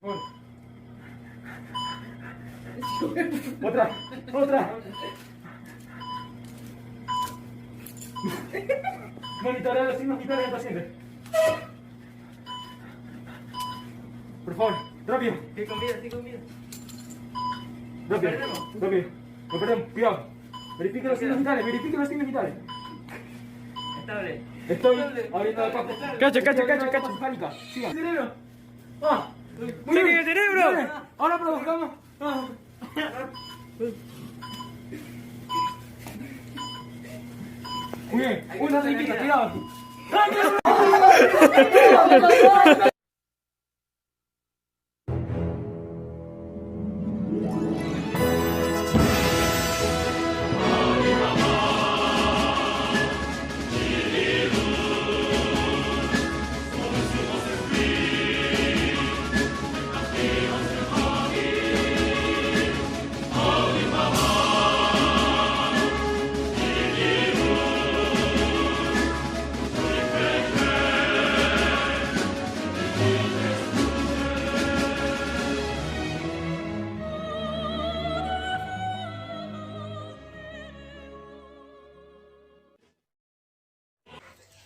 Otra, otra. Monitorea los signos vitales del paciente. Por favor, rápido. Estoy con vida, estoy con vida. Rápido, perdemos. rápido. No perdemos, cuidado. Verifique los signos vitales, verifique los signos vitales. Estable. Estoy Estable. abriendo la parte. Cacho, cacho, cacho, Estoy cacho. cefálica. Siga. ¡Cerebro! ¡Ah! Muy ¡Saquen bien. el cerebro! Muy bien. Ahora provocamos. ¡Ah! Muy bien. Una riquita, cuidado.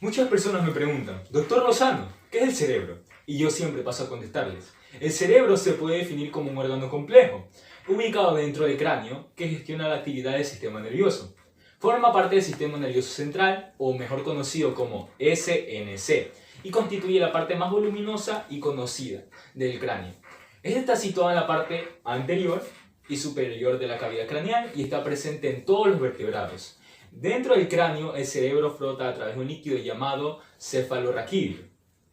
Muchas personas me preguntan, Doctor Lozano, ¿qué es el cerebro? Y yo siempre paso a contestarles. El cerebro se puede definir como un órgano complejo, ubicado dentro del cráneo, que gestiona la actividad del sistema nervioso. Forma parte del sistema nervioso central, o mejor conocido como SNC, y constituye la parte más voluminosa y conocida del cráneo. Esta está situada en la parte anterior y superior de la cavidad craneal y está presente en todos los vertebrados. Dentro del cráneo, el cerebro flota a través de un líquido llamado cefalorraquídeo.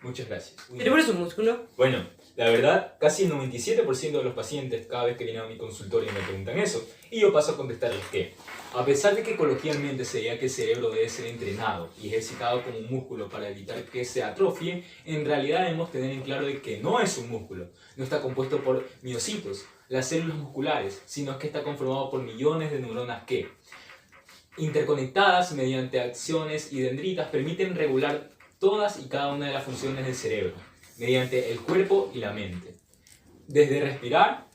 Muchas gracias. ¿El cerebro es un músculo? Bueno, la verdad, casi el 97% de los pacientes cada vez que vienen a mi consultorio me preguntan eso, y yo paso a contestarles que, a pesar de que coloquialmente se diga que el cerebro debe ser entrenado y ejercitado como un músculo para evitar que se atrofie, en realidad debemos tener en claro de que no es un músculo, no está compuesto por miocitos, las células musculares, sino que está conformado por millones de neuronas que, interconectadas mediante acciones y dendritas, permiten regular todas y cada una de las funciones del cerebro, mediante el cuerpo y la mente, desde respirar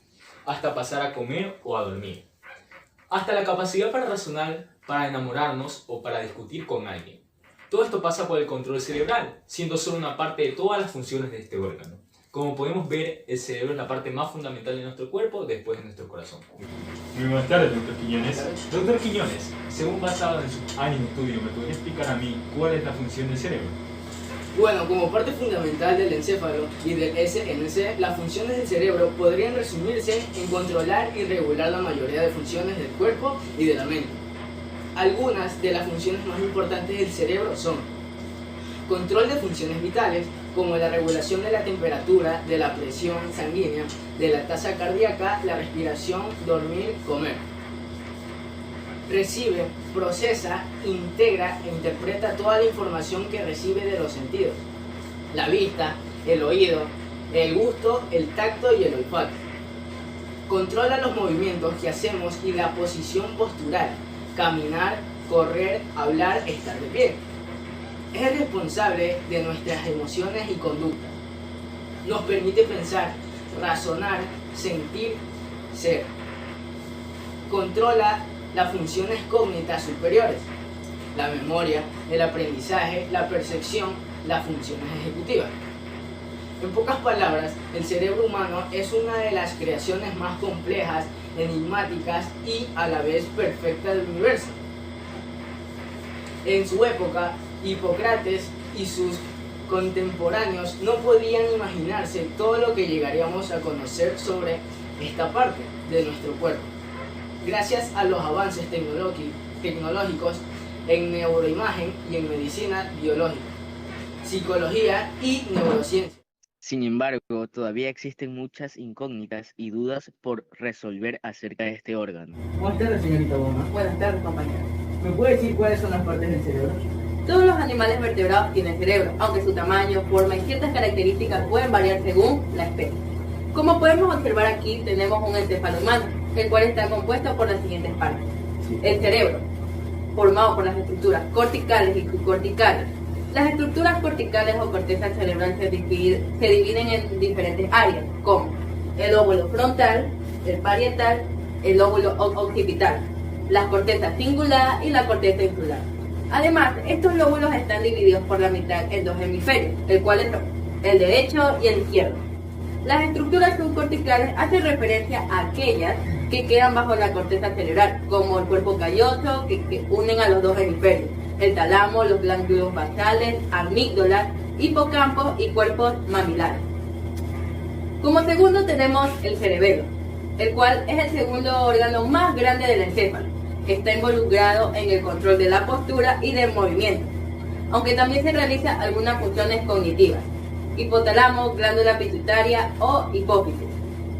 hasta pasar a comer o a dormir, hasta la capacidad para razonar, para enamorarnos o para discutir con alguien. Todo esto pasa por el control cerebral, siendo solo una parte de todas las funciones de este órgano. Como podemos ver, el cerebro es la parte más fundamental de nuestro cuerpo después de nuestro corazón. Muy buenas tardes, doctor Quiñones. Doctor Quiñones, según basado en su ánimo estudio, ¿me podría explicar a mí cuál es la función del cerebro? Bueno, como parte fundamental del encéfalo y del SNC, las funciones del cerebro podrían resumirse en controlar y regular la mayoría de funciones del cuerpo y de la mente. Algunas de las funciones más importantes del cerebro son control de funciones vitales, como la regulación de la temperatura, de la presión sanguínea, de la tasa cardíaca, la respiración, dormir, comer. Recibe, procesa, integra e interpreta toda la información que recibe de los sentidos: la vista, el oído, el gusto, el tacto y el olfato. Controla los movimientos que hacemos y la posición postural: caminar, correr, hablar, estar de pie. Es responsable de nuestras emociones y conductas. Nos permite pensar, razonar, sentir, ser. Controla las funciones cógnitas superiores: la memoria, el aprendizaje, la percepción, las funciones ejecutivas. En pocas palabras, el cerebro humano es una de las creaciones más complejas, enigmáticas y a la vez perfectas del universo. En su época, Hipócrates y sus contemporáneos no podían imaginarse todo lo que llegaríamos a conocer sobre esta parte de nuestro cuerpo, gracias a los avances tecnológicos en neuroimagen y en medicina biológica, psicología y neurociencia. Sin embargo, todavía existen muchas incógnitas y dudas por resolver acerca de este órgano. Buenas tardes, señorita Bona. Buenas tardes, compañero. ¿Me puede decir cuáles son las partes del cerebro? Todos los animales vertebrados tienen cerebro, aunque su tamaño, forma y ciertas características pueden variar según la especie. Como podemos observar aquí, tenemos un encéfalo humano, el cual está compuesto por las siguientes partes. El cerebro, formado por las estructuras corticales y subcorticales. Las estructuras corticales o corteza cerebral se dividen en diferentes áreas, como el lóbulo frontal, el parietal, el lóbulo occipital, la corteza cingulada y la corteza insular. Además, estos lóbulos están divididos por la mitad en dos hemisferios, el cual es el derecho y el izquierdo. Las estructuras subcorticales hacen referencia a aquellas que quedan bajo la corteza cerebral, como el cuerpo calloso, que unen a los dos hemisferios, el tálamo, los glándulos basales, amígdalas, hipocampos y cuerpos mamilares. Como segundo tenemos el cerebelo, el cual es el segundo órgano más grande del encéfalo. Está involucrado en el control de la postura y del movimiento, aunque también se realizan algunas funciones cognitivas: hipotálamo, glándula pituitaria o hipófisis.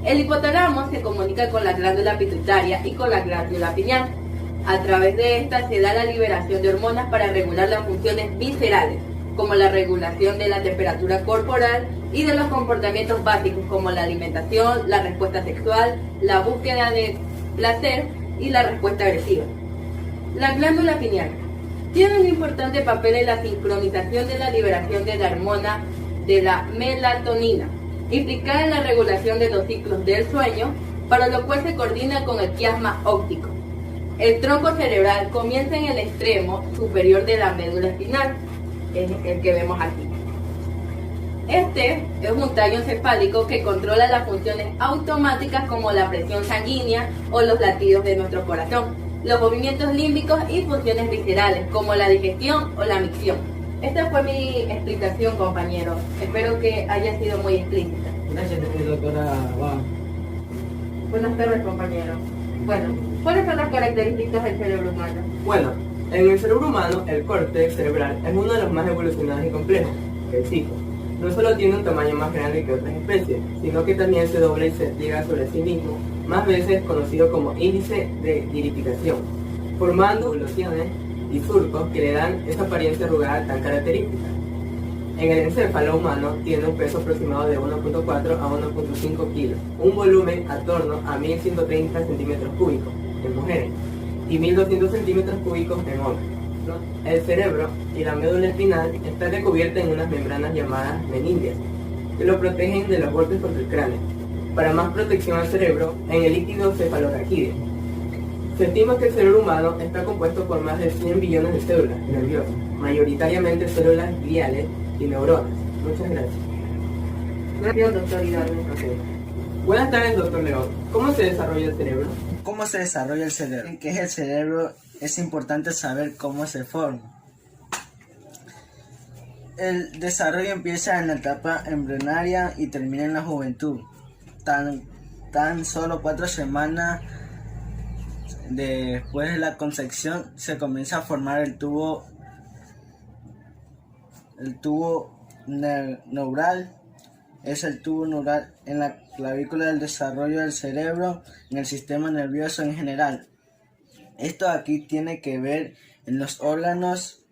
El hipotálamo se comunica con la glándula pituitaria y con la glándula pineal. A través de esta se da la liberación de hormonas para regular las funciones viscerales, como la regulación de la temperatura corporal y de los comportamientos básicos como la alimentación, la respuesta sexual, la búsqueda de placer y la respuesta agresiva. La glándula pineal tiene un importante papel en la sincronización de la liberación de la hormona de la melatonina, implicada en la regulación de los ciclos del sueño, para lo cual se coordina con el quiasma óptico. El tronco cerebral comienza en el extremo superior de la médula espinal, es el que vemos aquí. Este es un tallo encefálico que controla las funciones automáticas como la presión sanguínea o los latidos de nuestro corazón, los movimientos límbicos y funciones viscerales como la digestión o la micción. Esta fue mi explicación, compañero. Espero que haya sido muy explícita. Gracias, doctora. Wow. Buenas tardes, compañero. Bueno, ¿cuáles son las características del cerebro humano? Bueno, en el cerebro humano, el córtex cerebral es uno de los más evolucionados y complejos, el psico. No solo tiene un tamaño más grande que otras especies, sino que también se dobla y se pliega sobre sí mismo, más veces conocido como índice de nidificación, formando ondulaciones y surcos que le dan esa apariencia arrugada tan característica. En el encéfalo humano tiene un peso aproximado de 1.4 a 1.5 kilos, un volumen a torno a 1130 centímetros cúbicos en mujeres y 1200 centímetros cúbicos en hombres. El cerebro y la médula espinal están recubiertas en unas membranas llamadas meninges, que lo protegen de los golpes contra el cráneo. Para más protección al cerebro, en el líquido cefalorraquídeo. Se estima que el cerebro humano está compuesto por más de 100 billones de células nerviosas, mayoritariamente células gliales y neuronas. Muchas gracias. Gracias, doctor Hidalgo. Buenas tardes, doctor León. ¿Cómo se desarrolla el cerebro? ¿Cómo se desarrolla el cerebro? ¿Qué es el cerebro? Es importante saber cómo se forma. El desarrollo empieza en la etapa embrionaria y termina en la juventud. Tan solo 4 semanas después de la concepción se comienza a formar el tubo neural. Es el tubo neural en la clavícula del desarrollo del cerebro, en el sistema nervioso en general. Esto aquí tiene que ver en los órganos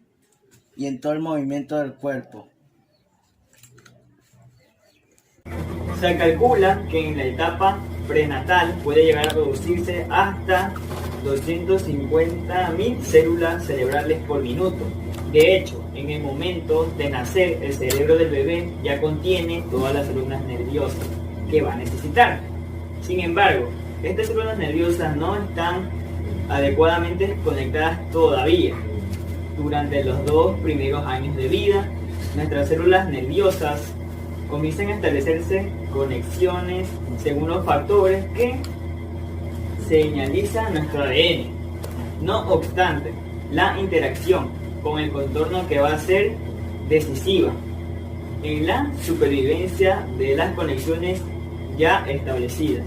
y en todo el movimiento del cuerpo. Se calcula que en la etapa prenatal puede llegar a producirse hasta 250.000 células cerebrales por minuto. De hecho, en el momento de nacer, el cerebro del bebé ya contiene todas las células nerviosas que va a necesitar. Sin embargo, estas células nerviosas no están adecuadamente conectadas todavía. Durante los 2 primeros años de vida, nuestras células nerviosas comienzan a establecerse conexiones según los factores que señalizan nuestro ADN. No obstante, la interacción con el contorno que va a ser decisiva en la supervivencia de las conexiones ya establecidas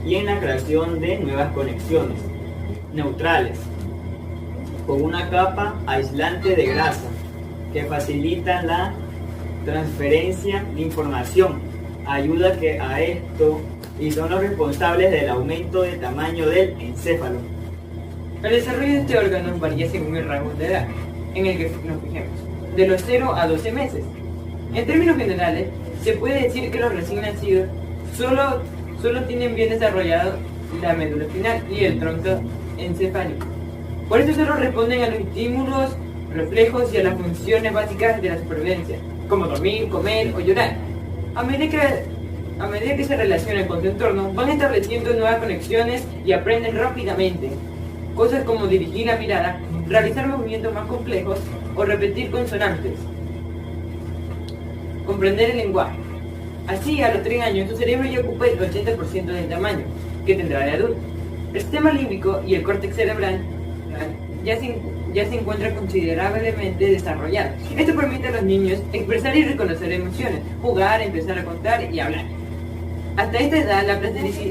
y en la creación de nuevas conexiones neutrales con una capa aislante de grasa que facilita la transferencia de información, ayuda a esto y son los responsables del aumento de tamaño del encéfalo. El desarrollo de este órgano varía según el rango de edad en el que nos fijemos, de los 0 a 12 meses. En términos generales, se puede decir que los recién nacidos solo tienen bien desarrollado la médula espinal y el tronco encefálico. Por eso solo responden a los estímulos, reflejos y a las funciones básicas de la supervivencia, como dormir, comer o llorar. A medida A medida que se relacionan con su entorno, van estableciendo nuevas conexiones y aprenden rápidamente. Cosas como dirigir la mirada, realizar movimientos más complejos o repetir consonantes. Comprender el lenguaje. Así, a los 3 años, tu cerebro ya ocupa el 80% del tamaño que tendrá de adulto. El sistema límbico y el córtex cerebral ya se encuentran considerablemente desarrollados. Esto permite a los niños expresar y reconocer emociones, jugar, empezar a contar y hablar. Hasta esta edad,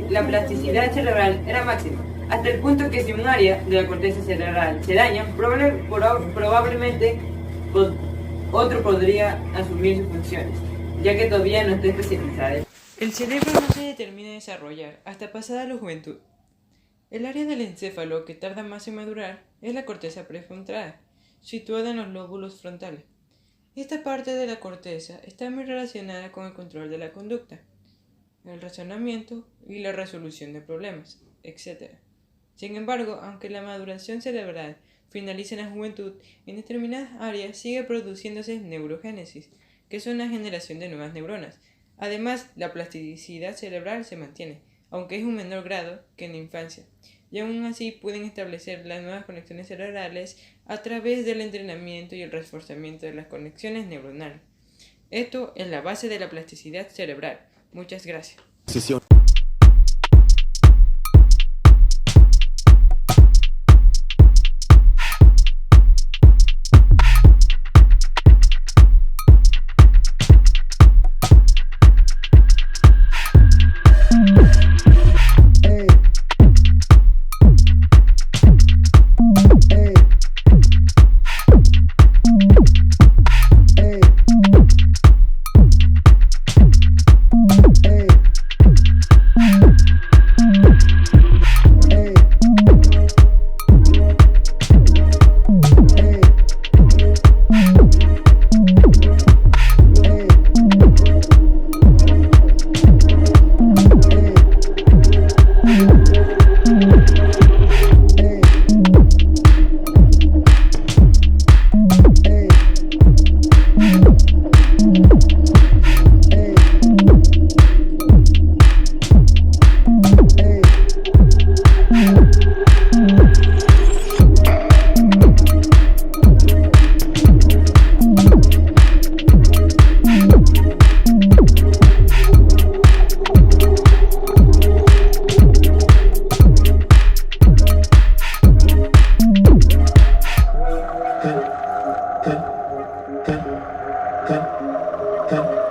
la plasticidad cerebral era máxima, hasta el punto que si un área de la corteza cerebral se daña, probablemente otro podría asumir sus funciones, ya que todavía no está especializada. El cerebro no se termina de desarrollar hasta pasada la juventud. El área del encéfalo que tarda más en madurar es la corteza prefrontal, situada en los lóbulos frontales. Esta parte de la corteza está muy relacionada con el control de la conducta, el razonamiento y la resolución de problemas, etc. Sin embargo, aunque la maduración cerebral finaliza en la juventud, en determinadas áreas sigue produciéndose neurogénesis, que es una generación de nuevas neuronas. Además, la plasticidad cerebral se mantiene, aunque es un menor grado que en la infancia, y aún así pueden establecer las nuevas conexiones cerebrales a través del entrenamiento y el reforzamiento de las conexiones neuronales. Esto es la base de la plasticidad cerebral. Muchas gracias. Ten.